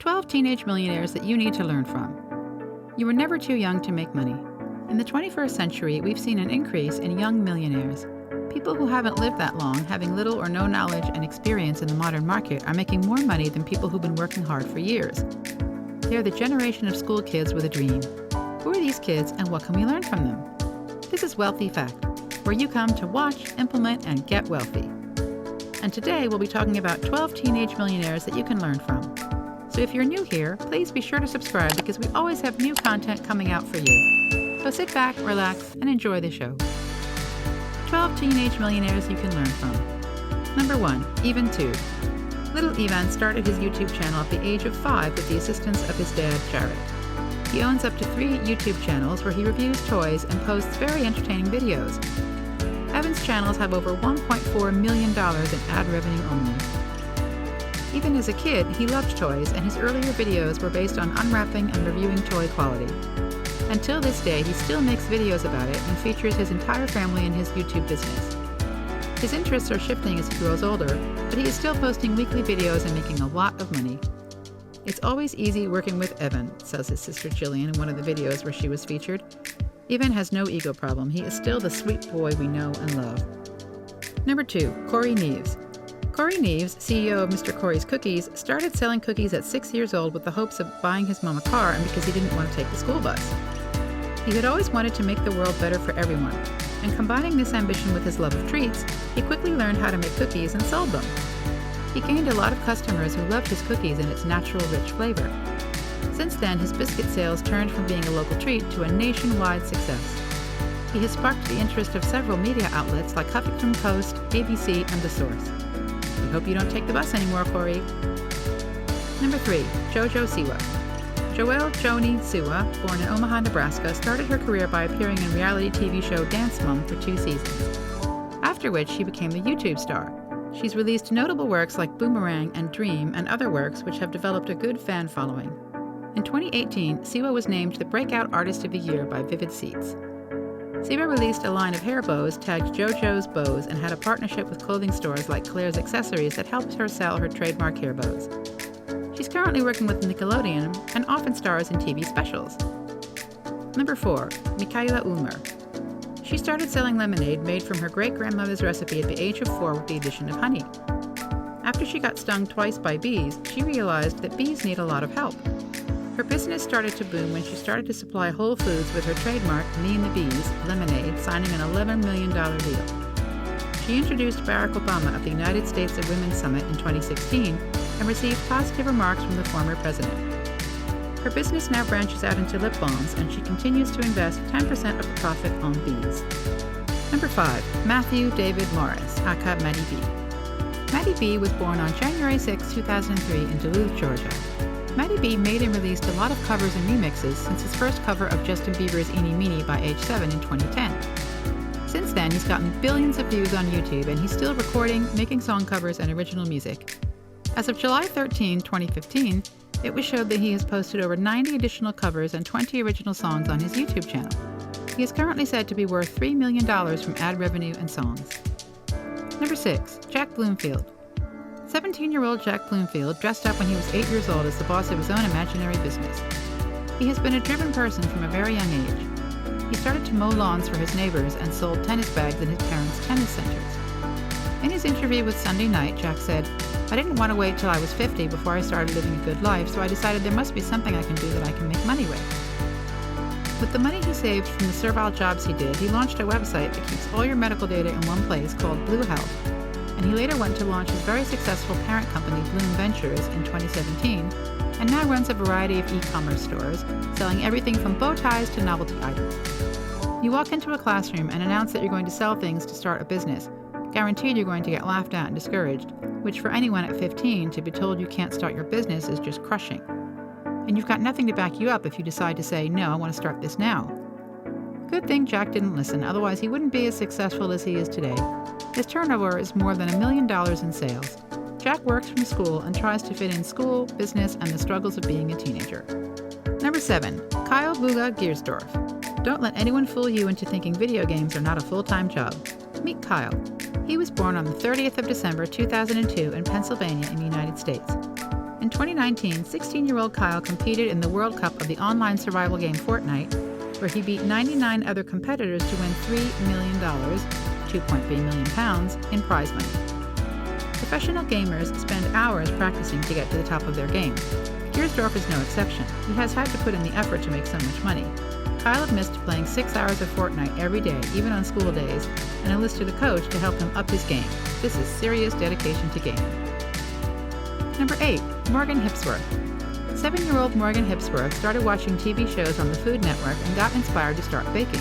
12 teenage millionaires that you need to learn from. You were never too young to make money. In the 21st century, we've seen an increase in young millionaires. People who haven't lived that long, having little or no knowledge and experience in the modern market, are making more money than people who've been working hard for years. They're the generation of school kids with a dream. Who are these kids and what can we learn from them? This is Wealthy Fact, where you come to watch, implement, and get wealthy. And today we'll be talking about 12 teenage millionaires that you can learn from. So if you're new here, please be sure to subscribe because we always have new content coming out for you. So sit back, relax, and enjoy the show. 12 teenage millionaires you can learn from. Number 1, Ivan Tu. Little Ivan started his YouTube channel at the age of 5 with the assistance of his dad, Jared. He owns up to 3 YouTube channels where he reviews toys and posts very entertaining videos. Evan's channels have over $1.4 million in ad revenue only. Even as a kid, he loved toys, and his earlier videos were based on unwrapping and reviewing toy quality. Until this day, he still makes videos about it and features his entire family in his YouTube business. His interests are shifting as he grows older, but he is still posting weekly videos and making a lot of money. It's always easy working with Evan, says his sister Jillian in one of the videos where she was featured. Evan has no ego problem. He is still the sweet boy we know and love. Number 2, Corey Neves. Corey Neves, CEO of Mr. Corey's Cookies, started selling cookies at 6 years old with the hopes of buying his mom a car and because he didn't want to take the school bus. He had always wanted to make the world better for everyone, and combining this ambition with his love of treats, he quickly learned how to make cookies and sold them. He gained a lot of customers who loved his cookies and its natural, rich flavor. Since then, his biscuit sales turned from being a local treat to a nationwide success. He has sparked the interest of several media outlets like Huffington Post, ABC, and The Source. We hope you don't take the bus anymore, Corey. Number 3, JoJo Siwa. Joelle Joni Siwa, born in Omaha, Nebraska, started her career by appearing in reality TV show Dance Mom for 2 seasons, after which she became a YouTube star. She's released notable works like Boomerang and Dream and other works which have developed a good fan following. In 2018, Siwa was named the Breakout Artist of the Year by Vivid Seats. Siwa released a line of hair bows tagged JoJo's Bows and had a partnership with clothing stores like Claire's Accessories that helped her sell her trademark hair bows. She's currently working with Nickelodeon and often stars in TV specials. Number 4, Michaela Ulmer. She started selling lemonade made from her great-grandmother's recipe at the age of 4 with the addition of honey. After she got stung twice by bees, she realized that bees need a lot of help. Her business started to boom when she started to supply Whole Foods with her trademark Me and the Bees lemonade, signing an $11 million deal. She introduced Barack Obama at the United States of Women Summit in 2016 and received positive remarks from the former president. Her business now branches out into lip balms, and she continues to invest 10% of the profit on bees. Number 5, Matthew David Morris, aka Matty B. Matty B was born on January 6, 2003 in Duluth, Georgia. Matty B made and released a lot of covers and remixes since his first cover of Justin Bieber's Eenie Meenie by age 7 in 2010. Since then, he's gotten billions of views on YouTube, and he's still recording, making song covers, and original music. As of July 13, 2015, it was showed that he has posted over 90 additional covers and 20 original songs on his YouTube channel. He is currently said to be worth $3 million from ad revenue and songs. Number 6, Jack Bloomfield. 17-year-old Jack Bloomfield dressed up when he was 8 years old as the boss of his own imaginary business. He has been a driven person from a very young age. He started to mow lawns for his neighbors and sold tennis bags in his parents' tennis centers. In his interview with Sunday Night, Jack said, "I didn't want to wait till I was 50 before I started living a good life, so I decided there must be something I can do that I can make money with." With the money he saved from the servile jobs he did, he launched a website that keeps all your medical data in one place called Blue Health. And he later went to launch his very successful parent company, Bloom Ventures, in 2017, and now runs a variety of e-commerce stores, selling everything from bow ties to novelty items. You walk into a classroom and announce that you're going to sell things to start a business. Guaranteed you're going to get laughed at and discouraged, which for anyone at 15 to be told you can't start your business is just crushing. And you've got nothing to back you up if you decide to say, "No, I want to start this now." Good thing Jack didn't listen, otherwise he wouldn't be as successful as he is today. His turnover is more than $1 million in sales. Jack works from school and tries to fit in school, business, and the struggles of being a teenager. Number 7, Kyle Buga Giersdorf. Don't let anyone fool you into thinking video games are not a full-time job. Meet Kyle. He was born on the 30th of December 2002 in Pennsylvania in the United States. In In 2019, 16-year-old Kyle competed in the World Cup of the online survival game Fortnite, where he beat 99 other competitors to win $3 million, £2.3 million, in prize money. Professional gamers spend hours practicing to get to the top of their game. Giersdorf is no exception. He has had to put in the effort to make so much money. Kyle admits to playing 6 hours of Fortnite every day, even on school days, and enlisted a coach to help him up his game. This is serious dedication to gaming. Number 8. Morgan Hipsworth. 7-year-old Morgan Hipsworth started watching TV shows on the Food Network and got inspired to start baking.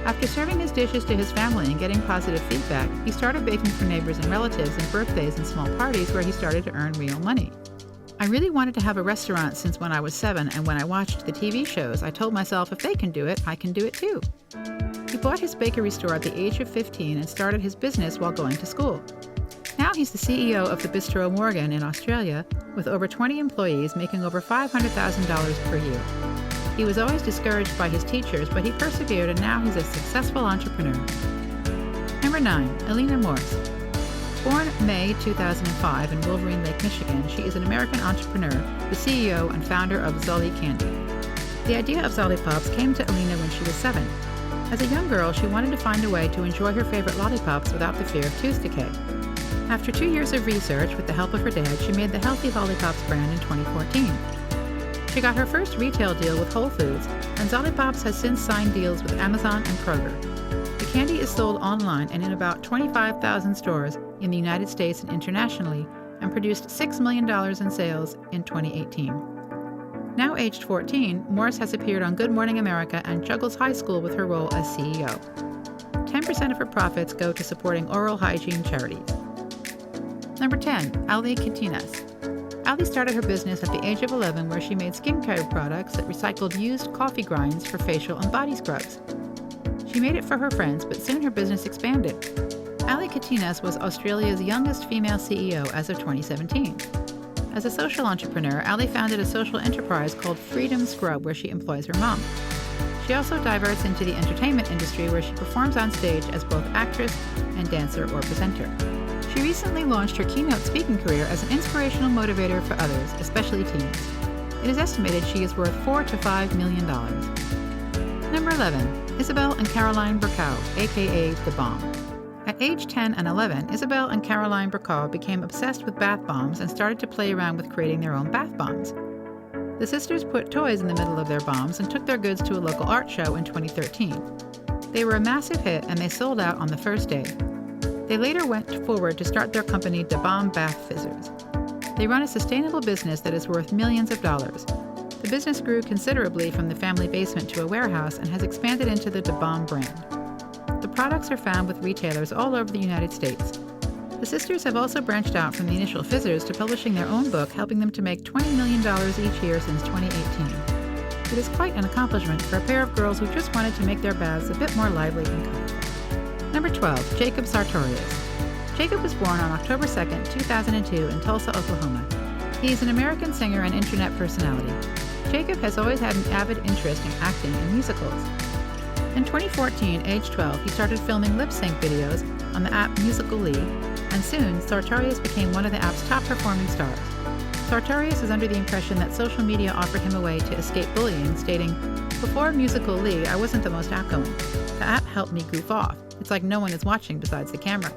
After serving his dishes to his family and getting positive feedback, he started baking for neighbors and relatives and birthdays and small parties where he started to earn real money. I really wanted to have a restaurant since when I was 7, and when I watched the TV shows, I told myself if they can do it, I can do it too. He bought his bakery store at the age of 15 and started his business while going to school. Now he's the CEO of the Bistro Morgan in Australia, with over 20 employees making over $500,000 per year. He was always discouraged by his teachers, but he persevered, and now he's a successful entrepreneur. Number 9. Elena Morse. Born May 2005 in Wolverine Lake, Michigan, she is an American entrepreneur, the CEO and founder of Zolly Candy. The idea of Zolly Pops came to Elena when she was 7. As a young girl, she wanted to find a way to enjoy her favorite lollipops without the fear of tooth decay. After 2 years of research with the help of her dad, she made the Healthy Lollipops brand in 2014. She got her first retail deal with Whole Foods, and Zolly Pops has since signed deals with Amazon and Kroger. The candy is sold online and in about 25,000 stores in the United States and internationally, and produced $6 million in sales in 2018. Now aged 14, Morse has appeared on Good Morning America and juggles high school with her role as CEO. 10% of her profits go to supporting oral hygiene charities. Number 10. Ali Katinas. Ali started her business at the age of 11, where she made skincare products that recycled used coffee grinds for facial and body scrubs. She made it for her friends, but soon her business expanded. Ali Katinas was Australia's youngest female CEO as of 2017. As a social entrepreneur, Ali founded a social enterprise called Freedom Scrub, where she employs her mom. She also diverts into the entertainment industry, where she performs on stage as both actress and dancer or presenter. She recently launched her keynote speaking career as an inspirational motivator for others, especially teens. It is estimated she is worth $4 to $5 million. Number 11. Isabel and Caroline Burkow, aka The Bomb. At age 10 and 11, Isabel and Caroline Burkow became obsessed with bath bombs and started to play around with creating their own bath bombs. The sisters put toys in the middle of their bombs and took their goods to a local art show in 2013. They were a massive hit, and they sold out on the first day. They later went forward to start their company, Da Bomb Bath Fizzers. They run a sustainable business that is worth millions of dollars. The business grew considerably from the family basement to a warehouse and has expanded into the Da Bomb brand. The products are found with retailers all over the United States. The sisters have also branched out from the initial fizzers to publishing their own book, helping them to make $20 million each year since 2018. It is quite an accomplishment for a pair of girls who just wanted to make their baths a bit more lively and colorful. Number 12. Jacob Sartorius. Jacob was born on October 2, 2002 in Tulsa, Oklahoma. He is an American singer and internet personality. Jacob has always had an avid interest in acting and musicals. In 2014, age 12, he started filming lip-sync videos on the app Musical.ly, and soon Sartorius became one of the app's top-performing stars. Sartorius is under the impression that social media offered him a way to escape bullying, stating, "Before Musical.ly, I wasn't the most outgoing. The app helped me goof off. It's like no one is watching besides the camera."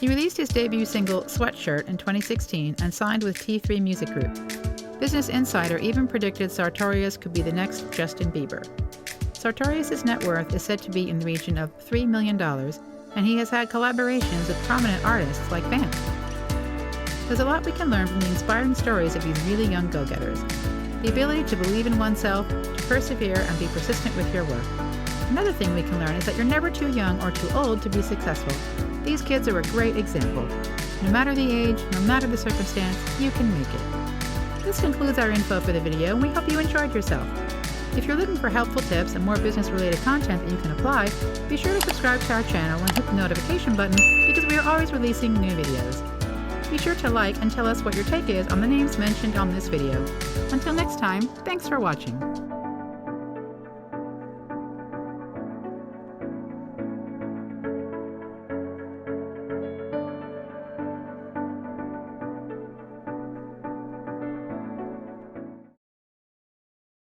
He released his debut single, Sweatshirt, in 2016 and signed with T3 Music Group. Business Insider even predicted Sartorius could be the next Justin Bieber. Sartorius' net worth is said to be in the region of $3 million, and he has had collaborations with prominent artists like Vamp. There's a lot we can learn from the inspiring stories of these really young go-getters. The ability to believe in oneself, to persevere, and be persistent with your work. Another thing we can learn is that you're never too young or too old to be successful. These kids are a great example. No matter the age, no matter the circumstance, you can make it. This concludes our info for the video, and we hope you enjoyed yourself. If you're looking for helpful tips and more business-related content that you can apply, be sure to subscribe to our channel and hit the notification button because we are always releasing new videos. Be sure to like and tell us what your take is on the names mentioned on this video. Until next time, thanks for watching.